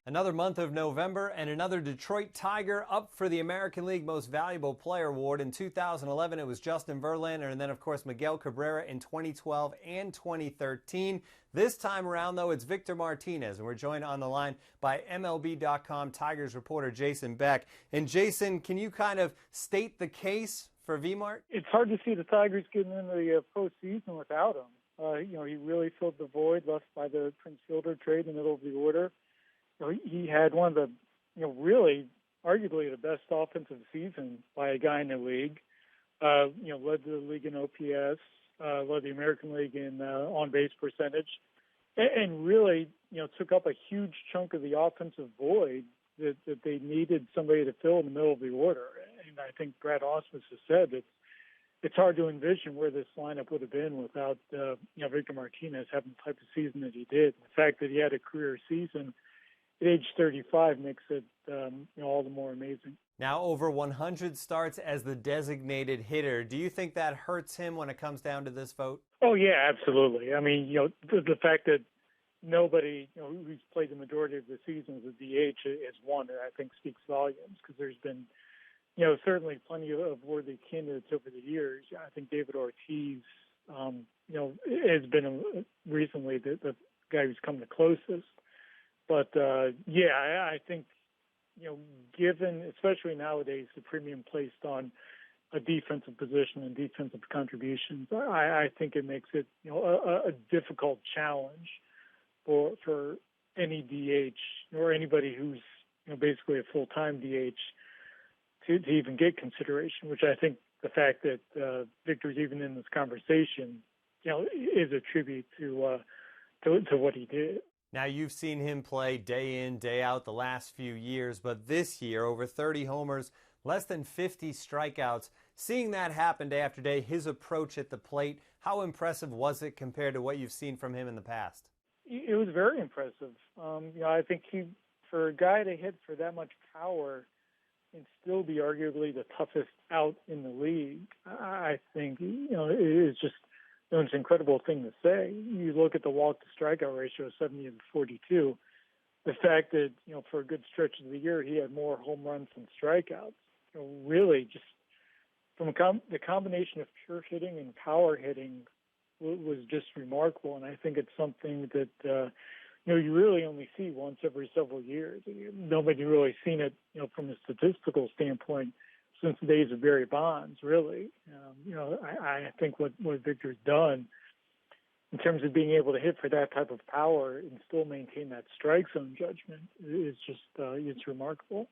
Another month of November and another Detroit Tiger up for the American League Most Valuable Player Award. In 2011, it was Justin Verlander, and then, of course, Miguel Cabrera in 2012 and 2013. This time around, though, it's Victor Martinez, and we're joined on the line by MLB.com Tigers reporter Jason Beck. And Jason, can you kind of state the case for V-Mart? It's hard to see the Tigers getting into the postseason without him. He really filled the void left by the Prince Fielder trade in the middle of the order. He had one of the, really arguably the best offensive season by a guy in the league. Led the league in OPS, led the American League in on-base percentage, and really, took up a huge chunk of the offensive void that they needed somebody to fill in the middle of the order. And I think Brad Ausmus has said that it's hard to envision where this lineup would have been without, Victor Martinez having the type of season that he did. The fact that he had a career season at age 35 makes it all the more amazing. Now over 100 starts as the designated hitter. Do you think that hurts him when it comes down to this vote? Oh, yeah, absolutely. I mean, the fact that nobody who's played the majority of the season as a DH has won it, I think speaks volumes, because there's been, certainly plenty of worthy candidates over the years. I think David Ortiz, has been recently the guy who's come the closest. But, I think, given, especially nowadays, the premium placed on a defensive position and defensive contributions, I think it makes it, a difficult challenge for any DH or anybody who's, basically a full-time DH to even get consideration, which I think the fact that Victor's even in this conversation, is a tribute to what he did. Now, you've seen him play day in, day out the last few years, but this year, over 30 homers, less than 50 strikeouts. Seeing that happen day after day, his approach at the plate, how impressive was it compared to what you've seen from him in the past? It was very impressive. I think for a guy to hit for that much power and still be arguably the toughest out in the league, I think, it is just, it's an incredible thing to say. You look at the walk-to-strikeout ratio of 70-42. The fact that, for a good stretch of the year, he had more home runs than strikeouts. Really just from the combination of pure hitting and power hitting was just remarkable. And I think it's something that, you really only see once every several years. Nobody really seen it, from a statistical standpoint since the days of Barry Bonds, really. I think what Victor's done in terms of being able to hit for that type of power and still maintain that strike zone judgment is just, it's remarkable.